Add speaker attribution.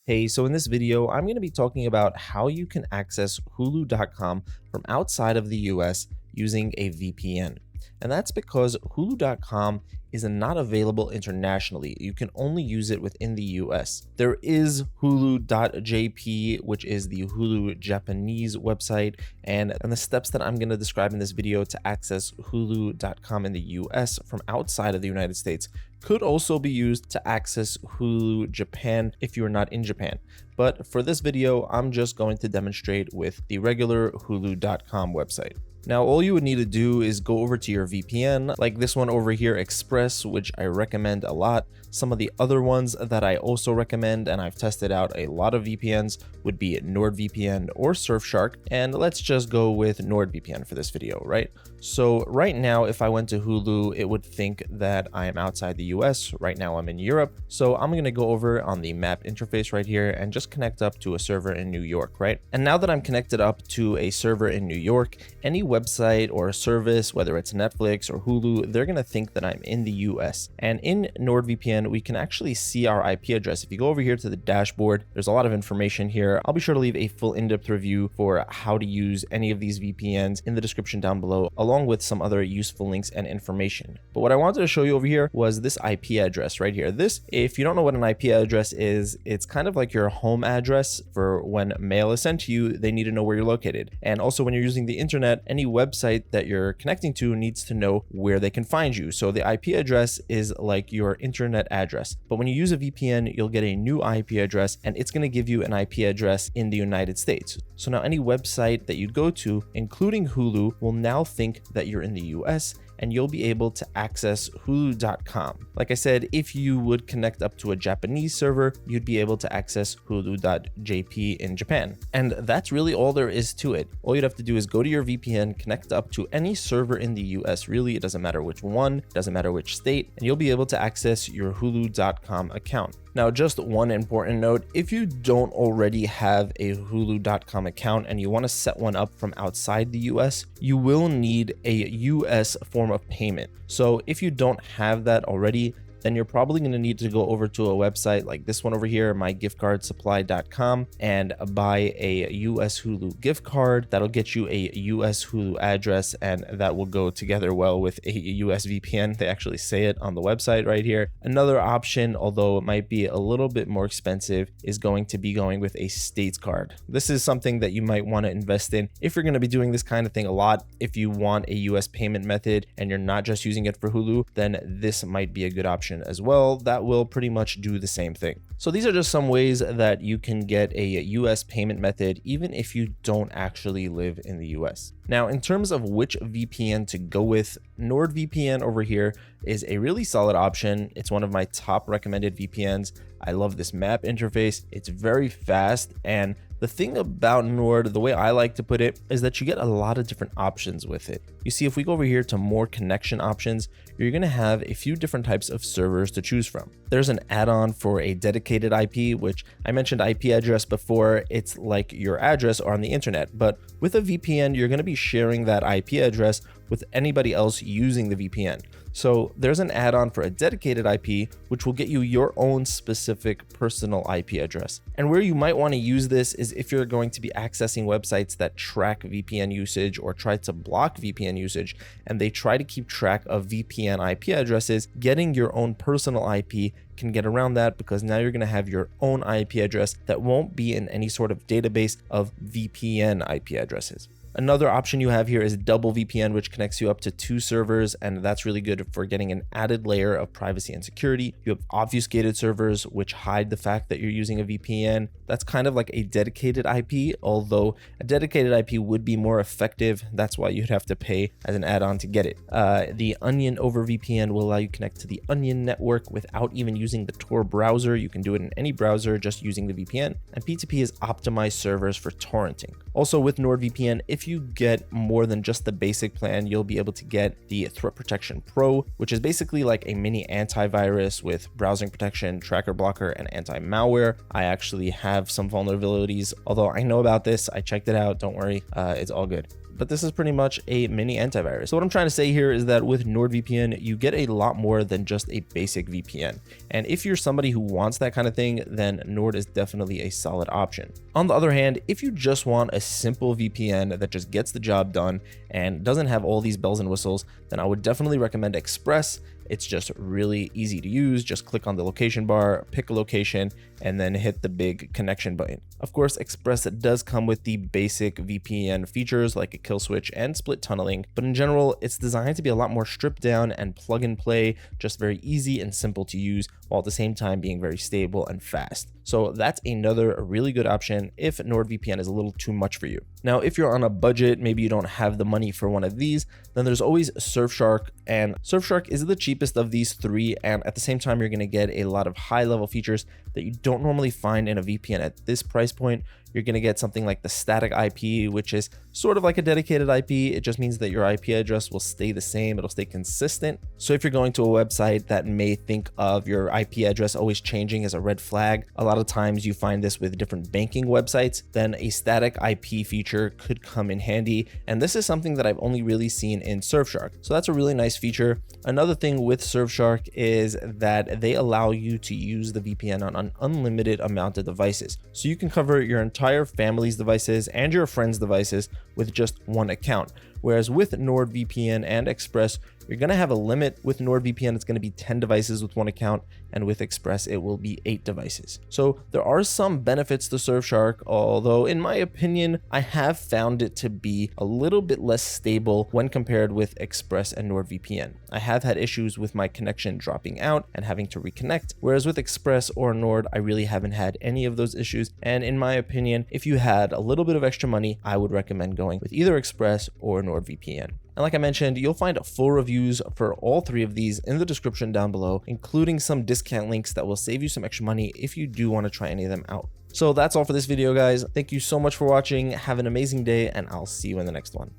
Speaker 1: Hey, so in this video, I'm going to be talking about how you can access Hulu.com from outside of the US using a VPN. And that's because Hulu.com is not available internationally. You can only use it within the US. There is Hulu.jp, which is the Hulu Japanese website, and the steps that I'm going to describe in this video to access Hulu.com in the US from outside of the United States could also be used to access Hulu Japan if you are not in Japan. But for this video, I'm just going to demonstrate with the regular Hulu.com website. Now, all you would need to do is go over to your VPN, like this one over here, Express, which I recommend a lot. Some of the other ones that I also recommend, and I've tested out a lot of VPNs, would be NordVPN or Surfshark. And let's just go with NordVPN for this video, right? So right now, if I went to Hulu, it would think that I am outside the US. Right now, I'm in Europe. So I'm going to go over on the map interface right here and just connect up to a server in New York, right? And now that I'm connected up to a server in New York, any website or a service, whether it's Netflix or Hulu, they're going to think that I'm in the US. And in NordVPN, we can actually see our IP address. If you go over here to the dashboard, there's a lot of information here. I'll be sure to leave a full in-depth review for how to use any of these VPNs in the description down below, along with some other useful links and information. But what I wanted to show you over here was this IP address right here. This, if you don't know what an IP address is, it's kind of like your home address for when mail is sent to you, they need to know where you're located. And also when you're using the internet, any website that you're connecting to needs to know where they can find you. So the IP address is like your internet address. But when you use a VPN, you'll get a new IP address, and it's going to give you an IP address in the United States. So now any website that you go to, including Hulu, will now think that you're in the US, and you'll be able to access Hulu.com. Like I said, if you would connect up to a Japanese server, you'd be able to access Hulu.jp in Japan. And that's really all there is to it. All you'd have to do is go to your VPN, connect up to any server in the US. Really, it doesn't matter which one, doesn't matter which state, and you'll be able to access your Hulu.com account. Now, just one important note, if you don't already have a Hulu.com account and you want to set one up from outside the US, you will need a US form of payment. So if you don't have that already, then you're probably going to need to go over to a website like this one over here, mygiftcardsupply.com, and buy a US Hulu gift card. That'll get you a US Hulu address, and that will go together well with a US VPN. They actually say it on the website right here. Another option, although it might be a little bit more expensive, is going to be going with a States card. This is something that you might want to invest in if you're going to be doing this kind of thing a lot. If you want a US payment method and you're not just using it for Hulu, then this might be a good option as well. That will pretty much do the same thing. So these are just some ways that you can get a US payment method even if you don't actually live in the US. Now, in terms of which VPN to go with, NordVPN over here is a really solid option. It's one of my top recommended VPNs. I love this map interface. It's very fast, and the thing about Nord, the way I like to put it, is that you get a lot of different options with it. You see, if we go over here to more connection options, you're going to have a few different types of servers to choose from. There's an add-on for a dedicated IP, which I mentioned IP address before. It's like your address on the internet, but with a VPN, you're going to be sharing that IP address with anybody else using the VPN. So there's an add-on for a dedicated IP, which will get you your own specific personal IP address. And where you might want to use this is if you're going to be accessing websites that track VPN usage or try to block VPN usage, and they try to keep track of VPN IP addresses. Getting your own personal IP can get around that, because now you're going to have your own IP address that won't be in any sort of database of VPN IP addresses. Another option you have here is double VPN, which connects you up to 2 servers, and that's really good for getting an added layer of privacy and security. You have obfuscated servers, which hide the fact that you're using a VPN. That's kind of like a dedicated IP, although a dedicated IP would be more effective. That's why you'd have to pay as an add-on to get it. The Onion over VPN will allow you to connect to the Onion network without even using the Tor browser. You can do it in any browser just using the VPN. And P2P is optimized servers for torrenting. Also with NordVPN, if if you get more than just the basic plan, you'll be able to get the Threat Protection Pro, which is basically like a mini antivirus with browsing protection, tracker blocker, and anti-malware. I actually have some vulnerabilities, although I know about this. I checked it out. Don't worry, it's all good. But this is pretty much a mini antivirus. So what I'm trying to say here is that with NordVPN, you get a lot more than just a basic VPN. And if you're somebody who wants that kind of thing, then Nord is definitely a solid option. On the other hand, if you just want a simple VPN that just gets the job done and doesn't have all these bells and whistles, then I would definitely recommend Express. It's just really easy to use. Just click on the location bar, pick a location, and then hit the big connection button. Of course, Express does come with the basic VPN features like a kill switch and split tunneling, but in general, it's designed to be a lot more stripped down and plug and play, just very easy and simple to use, while at the same time being very stable and fast. So that's another really good option if NordVPN is a little too much for you. Now, if you're on a budget, maybe you don't have the money for one of these, then there's always Surfshark, and Surfshark is the cheapest of these three, and at the same time, you're gonna get a lot of high-level features that you don't normally find in a VPN at this price point. You're going to get something like the static IP, which is sort of like a dedicated IP. It just means that your IP address will stay the same. It'll stay consistent. So if you're going to a website that may think of your IP address always changing as a red flag, a lot of times you find this with different banking websites, then a static IP feature could come in handy. And this is something that I've only really seen in Surfshark. So that's a really nice feature. Another thing with Surfshark is that they allow you to use the VPN on an unlimited amount of devices. So you can cover your entire family's devices and your friends' devices with just one account. Whereas with NordVPN and Express, you're going to have a limit. With NordVPN, it's going to be 10 devices with one account, and with Express, it will be 8 devices. So there are some benefits to Surfshark, although in my opinion, I have found it to be a little bit less stable when compared with Express and NordVPN. I have had issues with my connection dropping out and having to reconnect, whereas with Express or Nord, I really haven't had any of those issues. And in my opinion, if you had a little bit of extra money, I would recommend going with either Express or NordVPN. And like I mentioned, you'll find full reviews for all three of these in the description down below, including some discount links that will save you some extra money if you do want to try any of them out. So that's all for this video, guys. Thank you so much for watching. Have an amazing day, and I'll see you in the next one.